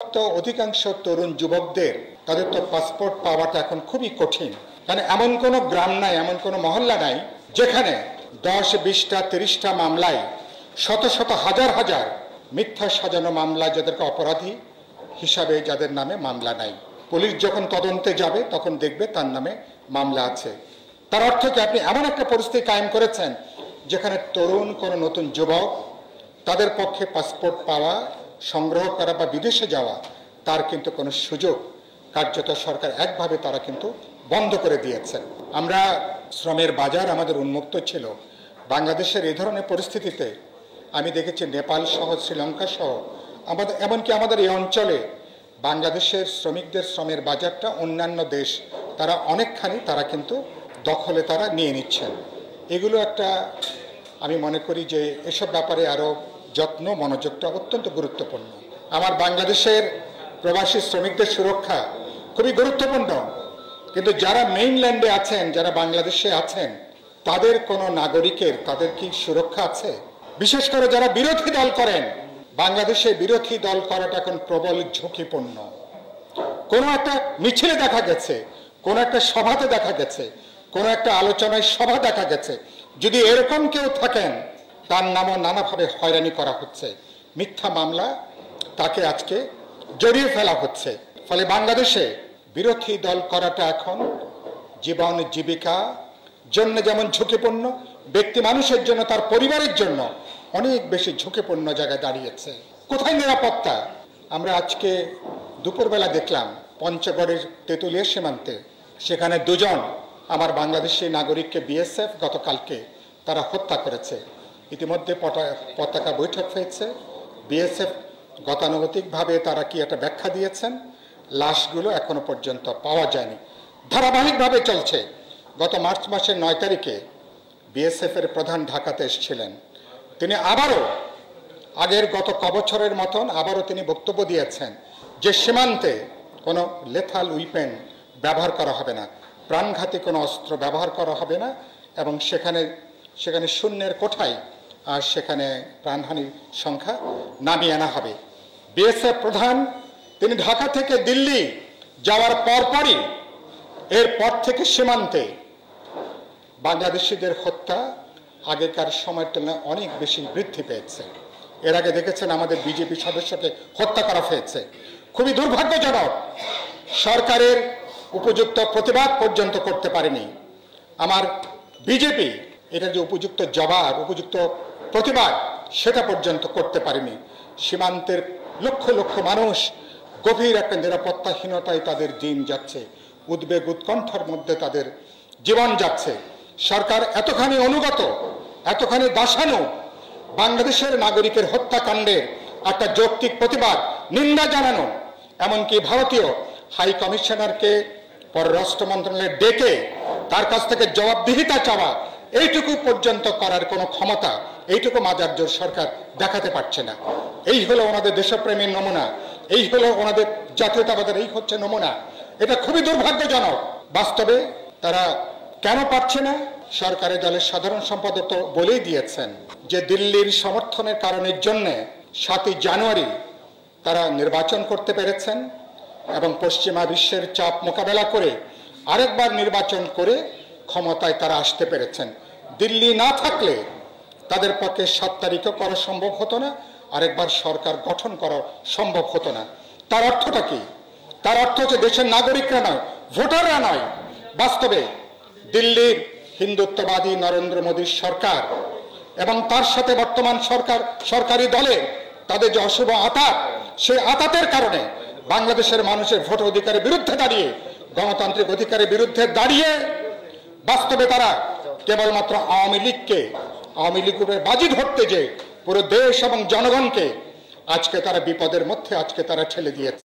তো অধিকাংশ তরুণ যুবকদের তাদের তো পাসপোর্ট পাওয়াটা এখন খুবই কঠিন, কারণ এমন কোনো গ্রাম নাই, এমন কোনো মহল্লা নাই যেখানে 10, 20টা 30টা মামলায় শত শত হাজার হাজার মিথ্যা সাজানো মামলা, যাদেরকে অপরাধী হিসাবে যাদের নামে মামলা নাই। পুলিশ যখন তদন্তে যাবে তখন দেখবে তার নামে মামলা আছে। তার অর্থ কি আপনি এমন একটা পরিস্থিতি কায়েম করেছেন যেখানে তরুণ কোনো নতুন যুবক তাদের পক্ষে পাসপোর্ট পাওয়া, সংগ্রহ করা বা বিদেশে যাওয়া তার কিন্তু কোনো সুযোগ কার্যত সরকার একভাবে তারা কিন্তু বন্ধ করে দিয়েছেন। আমরা শ্রমের বাজার আমাদের উন্মুক্ত ছিল। বাংলাদেশের এই ধরনের পরিস্থিতিতে আমি দেখেছি নেপাল সহ, শ্রীলঙ্কা সহ, আমাদের এমনকি আমাদের এই অঞ্চলে বাংলাদেশের শ্রমিকদের শ্রমের বাজারটা অন্যান্য দেশ তারা অনেকখানি তারা কিন্তু দখলে তারা নিয়ে নিচ্ছেন। এগুলো একটা, আমি মনে করি যে এসব ব্যাপারে আরও যত্ন মনোযোগটা অত্যন্ত গুরুত্বপূর্ণ। আমার বাংলাদেশের প্রবাসী শ্রমিকদের সুরক্ষা খুবই গুরুত্বপূর্ণ, কিন্তু যারা মেইনল্যান্ডে আছেন, যারা বাংলাদেশে আছেন, তাদের কোনো নাগরিকের তাদের কি সুরক্ষা আছে? বিশেষ করে যারা বিরোধী দল করেন, বাংলাদেশে বিরোধী দল করাটা এখন প্রবল ঝুঁকিপূর্ণ। কোনো একটা মিছিলে দেখা গেছে, কোনো একটা সভাতে দেখা গেছে, কোনো একটা আলোচনায় সভা দেখা গেছে, যদি এরকম কেউ থাকেন তার নামও নানাভাবে হয়রানি করা হচ্ছে, মিথ্যা মামলা তাকে আজকে জড়িয়ে ফেলা হচ্ছে। ফলে বাংলাদেশে বিরোধী দল করাটা এখন জীবন জীবিকা জন্য যেমন ঝুঁকিপূর্ণ, ব্যক্তি মানুষের জন্য, তার পরিবারের জন্য অনেক বেশি ঝুঁকিপূর্ণ জায়গায় দাঁড়িয়েছে। কোথায় নিরাপত্তা? আমরা আজকে দুপুরবেলা দেখলাম পঞ্চগড়ের তেঁতুলিয়া সীমান্তে, সেখানে 2 জন আমার বাংলাদেশি নাগরিককে বিএসএফ গতকালকে তারা হত্যা করেছে। ইতিমধ্যে পতাকা বৈঠক হয়েছে। বিএসএফ গতানুগতিকভাবে তারা কি একটা ব্যাখ্যা দিয়েছেন, লাশগুলো এখনো পর্যন্ত পাওয়া যায়নি। ধারাবাহিকভাবে চলছে। গত মার্চ মাসের 9 তারিখে বিএসএফের প্রধান ঢাকাতে এসেছিলেন। তিনি আবারও আগের গত কবছরের মতন আবারও তিনি বক্তব্য দিয়েছেন যে সীমান্তে কোনো লেথাল উইপেন ব্যবহার করা হবে না, প্রাণঘাতী কোনো অস্ত্র ব্যবহার করা হবে না, এবং সেখানে শূন্যের কোঠায় আর সেখানে প্রাণহানির সংখ্যা নামিয়ে আনা হবে। বিএসএফ প্রধান তিনি ঢাকা থেকে দিল্লি যাওয়ার পরপরই এরপর থেকে সীমান্তে বাংলাদেশিদের হত্যা আগেকার সময়ের তুলনায় অনেক বেশি বৃদ্ধি পেয়েছে। এর আগে দেখেছেন আমাদের বিজেপি সদস্যকে হত্যা করা হয়েছে। খুবই দুর্ভাগ্যজনক, সরকারের উপযুক্ত প্রতিবাদ পর্যন্ত করতে পারেনি। আমার বিজেপি এটা যে উপযুক্ত জবাব, উপযুক্ত প্রতিবাদ সেটা পর্যন্ত করতে পারেনি। সীমান্তের লক্ষ লক্ষ মানুষ গভীর একটা নিরাপত্তাহীনতায় তাদের দিন যাচ্ছে, উদ্বেগ উৎকণ্ঠার মধ্যে তাদের জীবন যাচ্ছে। সরকার এতখানি অনুগত, এতখানি দাসানো, বাংলাদেশের নাগরিকের হত্যাকাণ্ডের একটা যৌক্তিক প্রতিবাদ নিন্দা জানানো, এমনকি ভারতীয় হাই কমিশনারকে পররাষ্ট্র মন্ত্রণালয়ে ডেকে তার কাছ থেকে জবাবদিহিতা চাওয়া, এইটুকু পর্যন্ত করার কোনো ক্ষমতা এইটুকু মাজারজোর সরকার দেখাতে পারছে না। এই হলো ওনাদের দেশপ্রেমের নমুনা, এই হলো ওনাদের জাতীয়তাবাদের এই হচ্ছে নমুনা। এটা খুবই দুর্ভাগ্যজনক। বাস্তবে তারা কেন পারছে না? সরকারের দলের সাধারণ সম্পাদক তো বলেই দিয়েছেন যে দিল্লির সমর্থনের কারণের জন্যে 7ই জানুয়ারি তারা নির্বাচন করতে পেরেছেন এবং পশ্চিমা বিশ্বের চাপ মোকাবেলা করে আরেকবার নির্বাচন করে ক্ষমতায় তারা আসতে পেরেছেন। দিল্লি না থাকলে তাদের পক্ষে 7 তারিখও করা সম্ভব হতো না, আরেকবার সরকার গঠন করা সম্ভব হতো না। তার অর্থটা কি? তার অর্থ হচ্ছে দেশের নাগরিকরা নয়, ভোটাররা নয়। বাস্তবে দিল্লির হিন্দুত্ববাদী নরেন্দ্র মোদীর সরকার এবং তার সাথে বর্তমান সরকারি দলে তাদের যে অশুভ আঁতাত, সেই আঁতাতের কারণে বাংলাদেশের মানুষের ভোট অধিকারের বিরুদ্ধে দাঁড়িয়ে, গণতান্ত্রিক অধিকারের বিরুদ্ধে দাঁড়িয়ে বাস্তবে তারা কেবলমাত্র আওয়ামী লীগের বাজি ধরতে যে পুরো দেশ এবং জনগণকে আজকে তারা বিপদের মধ্যে আজকে তারা ঠেলে দিয়েছে।